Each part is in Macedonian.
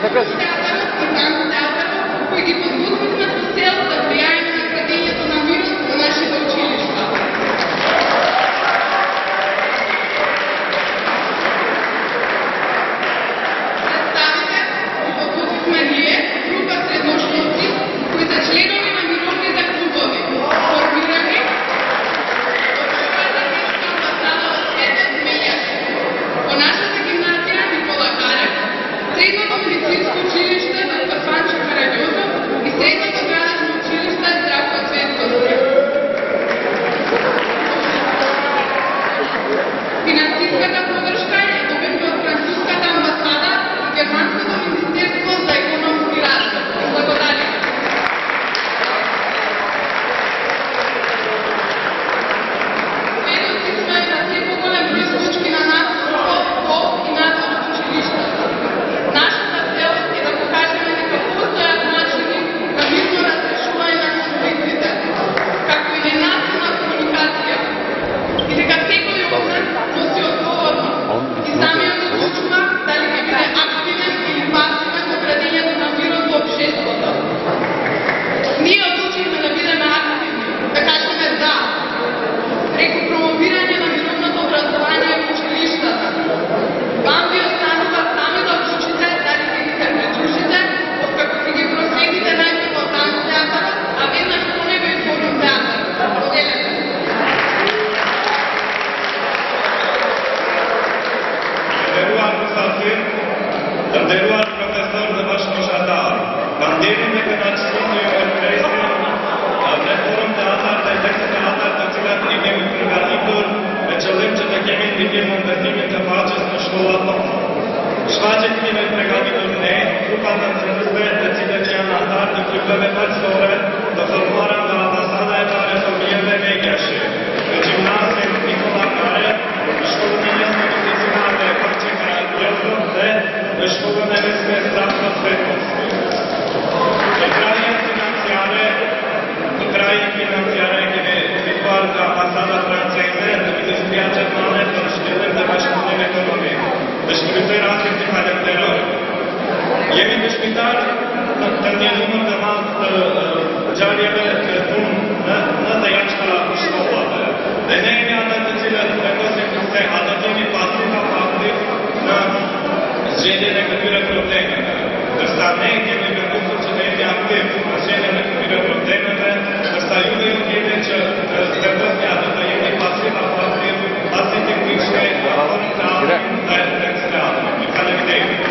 така. Кои ги подбуднахме со цел да влијаеме на градењето на мирот во нашите училишта. Представите ги подбуднахме ние, група средношколци, кои се членови на мировните клубови, формирани од првата детска амбасада од Светот Мејаши. Во нашата гимназија Никола Карев, средното медицинско училиште на Стефанчо Караѓозов и средното градежно училиште Здравко Цветковски. Финансиската подршка е добивна од француската амбасада и германското министерство за економски развој. Благодарим. Сведоци сме на се поголем број случаи на насилство во и надвор од училиштата. Нашата цел е да покажеме дека постојат начини на мирно разрешување на конфликтите, како и ненасилна комуникација, и дека секој од нас носи одговорност и самиот одлучува дали ќе биде активен или пасивен во градењето на мирот во општеството. Ние одлучивме да бидеме активни, да кажеме да, преку промовирање на мировното образование во училиштата. Вам ви останува сами да одлучите дали ќе се придружите, откако ќе ги проследите најпрво танц театарот, а веднаш по него и форум театарот. Поделете. Danderuar profesor de vaš možadar. Danderim je načinio represiju, reform teatar, da je tekst teatar, da cilat imam organitor, večerim, че да кеми видим обяснимите важност школата. Швачек им е органитор не, групата се разбере да цитачия на тар, да клюбеме предсторе, да формара на амбасада е таре фамилия Меѓаши. Гимназија Никола Карев, школа медицинската Стефанчо Караѓозов, школа немецка Здравко Цветковски. До крај финансијаре ќе ситуар за амбасада францезе, да би се спијачат мале тршките да башкунем економија. Бешкуните развити халектера. Јеми бешкутар, да не думам да мал джаријеве тун на зајачка школата. Да не е да цилят рекосекусе, а да теми пасива факти на želje nekakvira problemata. Da sta negdje mi prepušće negdje aktiv, želje nekakvira problemata, da sta ljudi odjedeće prepoznjati da je pasiva pasiti kliče, da je ekstremno. I kada vidimo.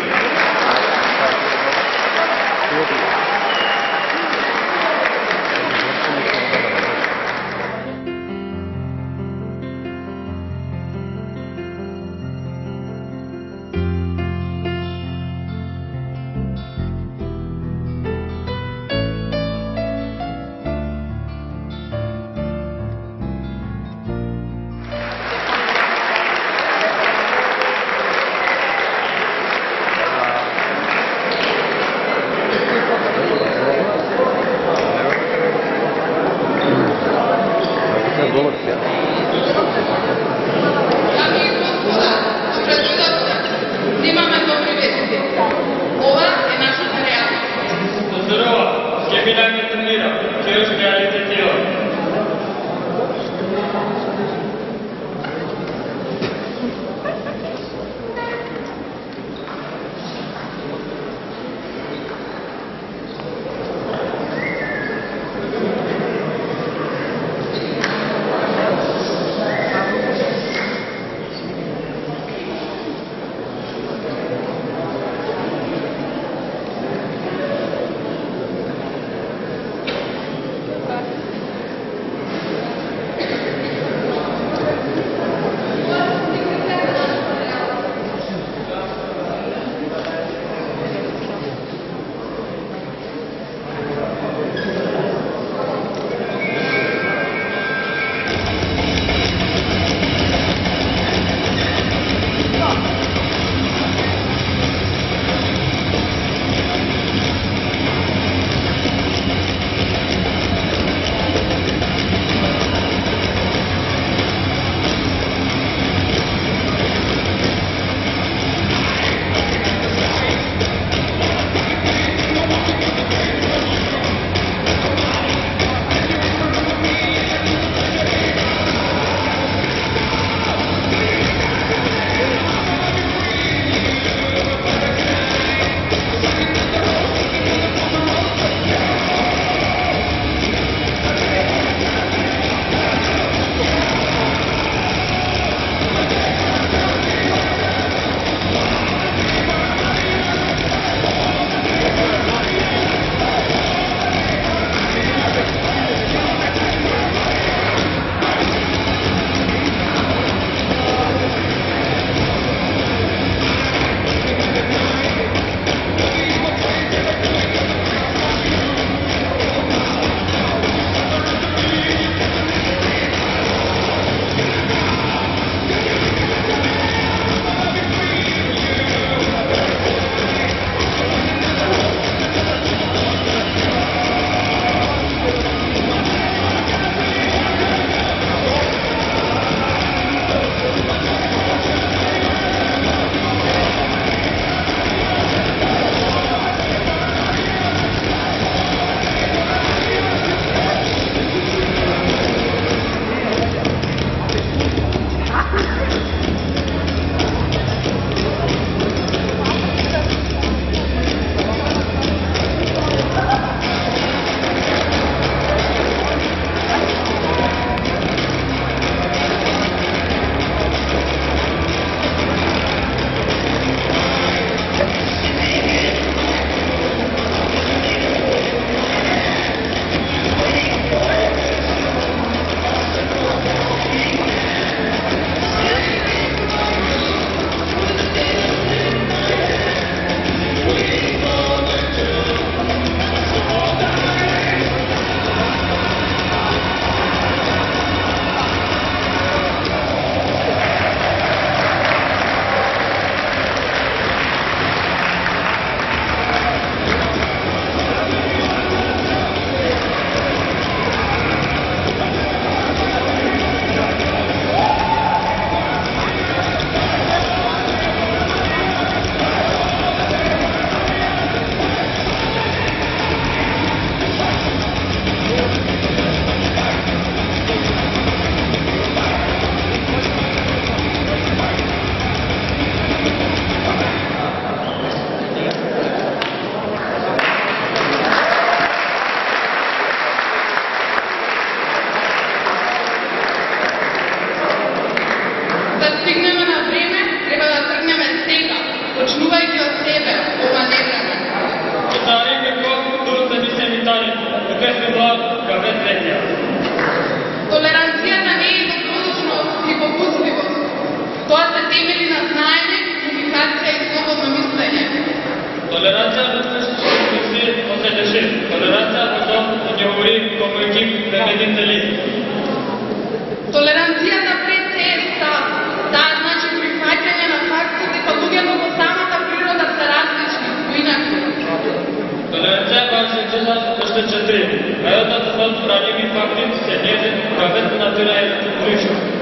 Europejski blok Gavetrenja. Tolerancija nije jednodušnost i popustljivost. To se temelji na znanje, komunikacija i slobodno mišljenje. Tolerancija различни си от СДШ. Tolerancija защото не говори като екип победители. Толеранцијата пред се е став. Таа значи прифаќање на фактот дека луѓето во самата природа се различни, поинаку. Tolerancija kaže česa още 4. Рајата за справими факти се незе кавет натира е ключов.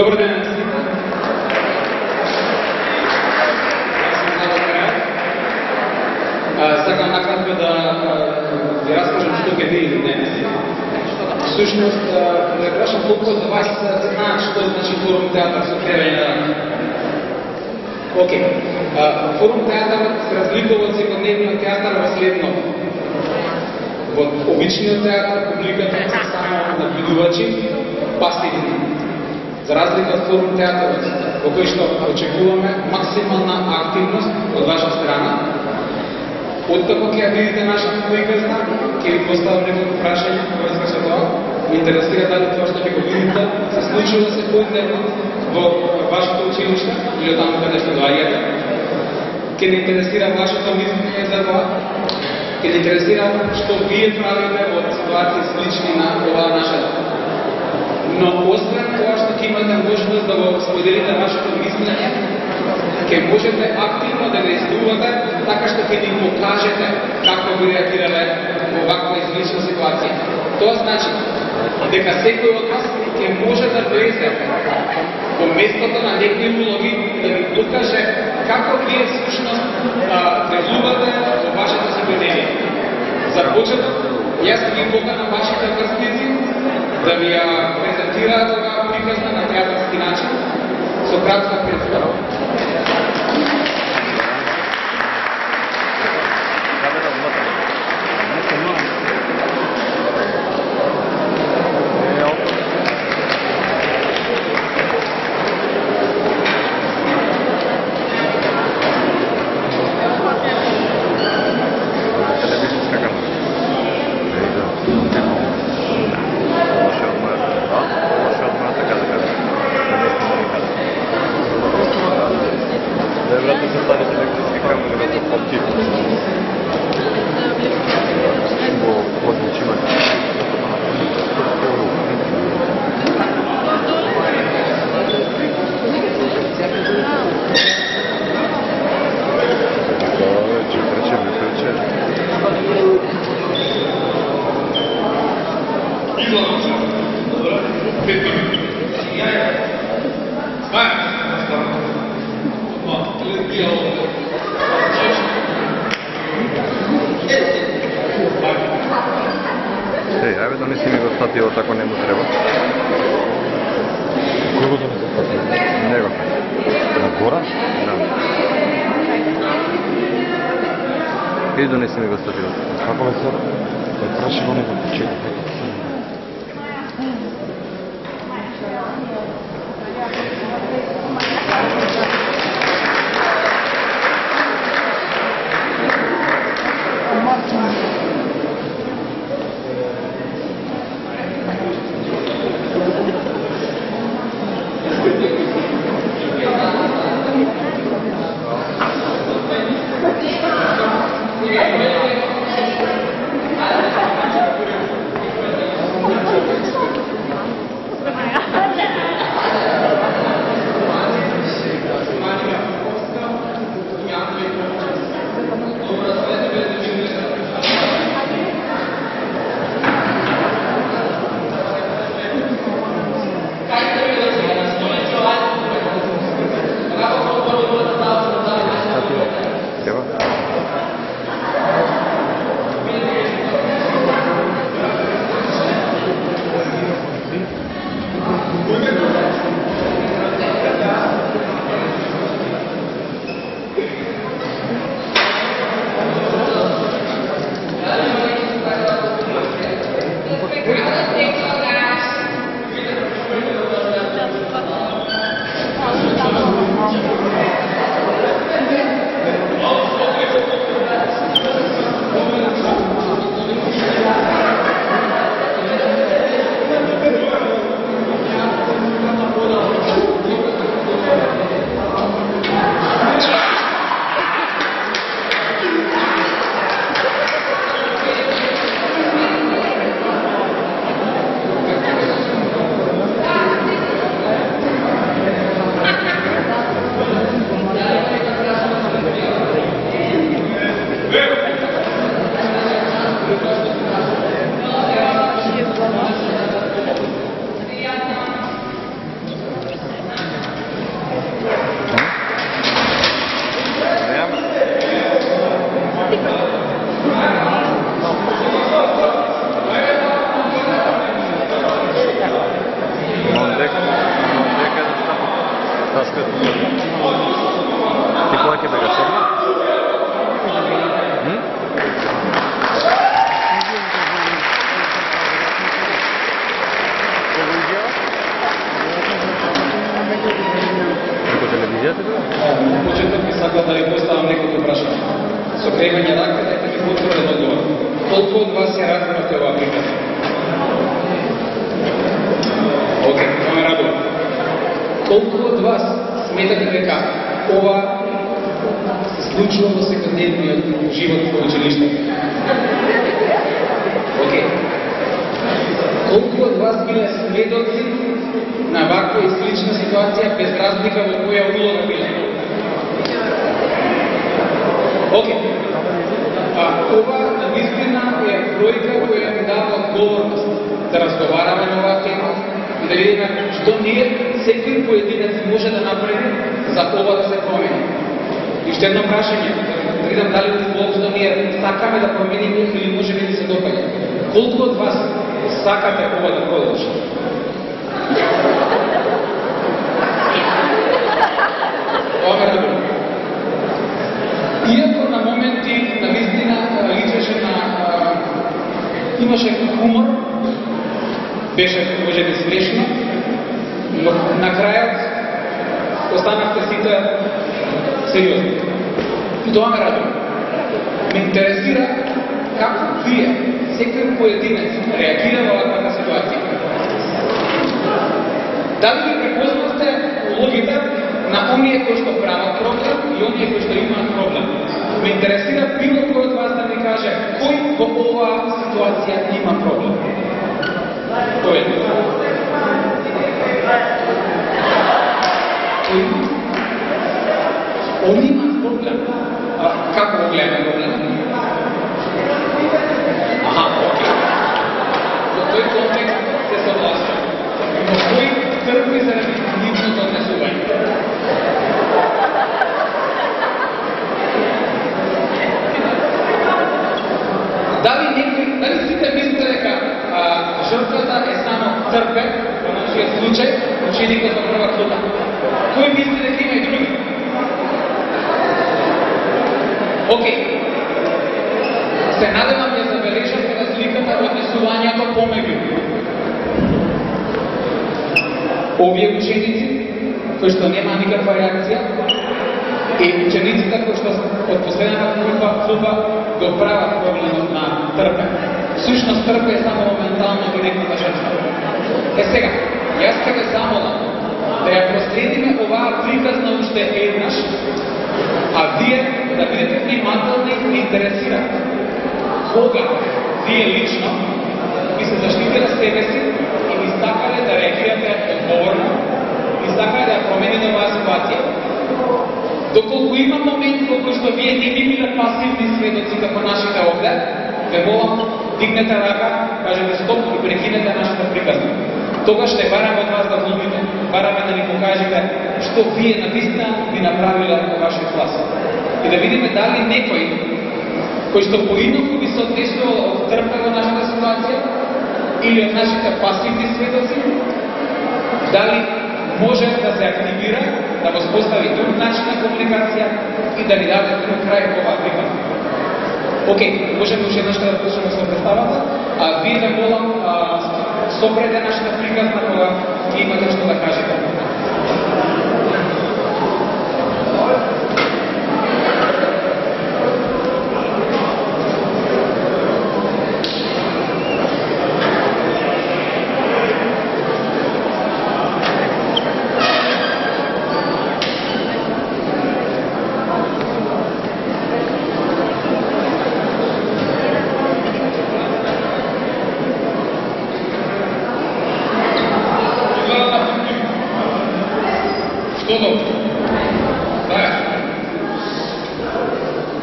Добър ден на всички. Сакам накратко да ви разкажам што ќе видите денес. Всушност, да кажам колку за вас знаат што значи Форум театар со Херења. Океј. Форум театарот се разликува од секојдневниот театар во следно. Во обичниот театар публиката е само наблюдувачи, пасивни. За разлика од Форум театарот, во кој што очекуваме максимална активност од ваша страна. Откако ќе видите нашата приказна, ќе ви поставам неколку прашања во врска со тоа. Ме интересира дали тоа што ќе го видите се случува секојдневно во вашето училиште или таму каде што доаѓате. Ќе ни интересира вашето мислење за тоа. Ќе ни интересира што вие правите во ситуации слични на оваа наша. Но освен тоа што ќе имате можност да го споделите вашето мислење, ќе можете активно да действувате така што ќе ни покажете како би реагирале во ваква излична ситуација. Тоа значи дека секој од вас ќе може да влезе во местото на некои улоги да ви покаже како вие всушност делувате во вашата секојдневие. За почеток, јас ги поканам вашите врсници да ви ја презентираат оваа приказна на театарски начин со кратка представа. Ајде донеси ми го статиот ако не му треба. Кој го донесе статиот? Него. На гора? Да. Иди донеси ми го статиот. Како бе сега? Праши го него почека. Кога ќе бега седма? Преку телевизијата бега? На почеток би сакал да ви поставам неколку прашања. Со крејање рака, дайте ми потврден одговор. Колку од вас ја разбирате оваа приказна? Океј, тоа ме радува. Колку од вас сметате дека ова се случува во секојдневниот живот во училиште? Океј. Колку од вас биле сведоци на ваква и слична ситуација без разлика во која улога биле? Океј. Ова навистина е бројка која ни дава одговорност да разговараме на оваа тема и да видиме што ние секој поединец може да направи за ова да се промени. И уште едно прашање, да видам дали воопшто ние сакаме да промениме или може би да се допаѓа. Колку од вас сакате ова да продолжи? Ова ме радува. Иако на моменти навистина личеше на имаше хумор, беше можеби смешно, но на крајот останавте сите сериозни. И тоа ме радува. Ме интересира како вие, секој поединец, реагира во оваква ситуација. Дали ви препознавте улогите на оние кои што прават проблем и оние кои што имаат проблем? Ме интересира било кој од вас да ми каже кој во оваа ситуација има проблем. Кој е? Они имаат проблем. Како го гледаме проблем? Аха, окей. Во тој контекст се согласувам. Но кој трпи заради нивното однесување? Дали сите мислите дека жртвата е само трпе, во нашиот случај, ученикот во прва група? Кој мисли дека има и други? Океј. Се надевам ја забележате разликата во однесувањето помеѓу овие ученици кои што нема никаква реакција и учениците кои што од последната група го прават проблемот на трпе. Всушност трпе е само моментално директната жртва. Сега, јас ќе ве замолам да ја проследиме оваа приказна уште еднаш, а вие да бидете внимателни и не интересирате кога вие лично би се заштитиле себе си и би сакале да реагирате одговорно и сакале да ја промените оваа ситуација. Доколку има момент во кој што вие не би биле пасивни сведоци како нашите овде, ве молам, дигнете рака, кажете стоп и прекинете нашата приказна. Тогаш ще бараме од вас да влюбите, бараме да ни покажете што вие навистина би направиле во вашиот клас. И да видиме дали некој кој што поинаку би се однесувал од трпе во нашата ситуација или од нашите пасивни сведоци, дали може да се активира, да воспостави друг начин на комуникација и да ни даде друг крај во оваа приказна. Океј, можеме уште еднаш да почнеме со представата, а вие да молам сопрете нашата приказна кога имате што да кажете.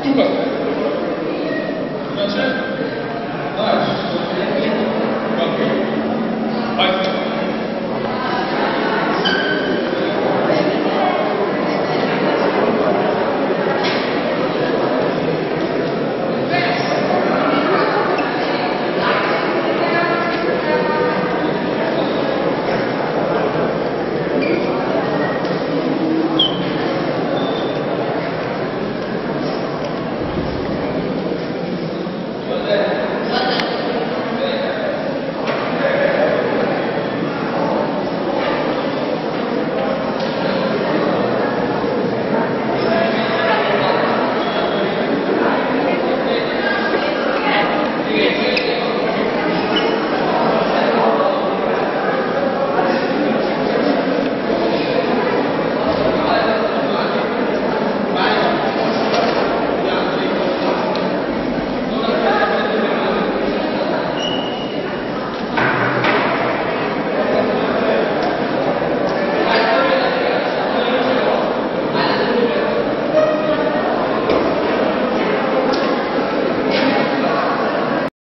Тука.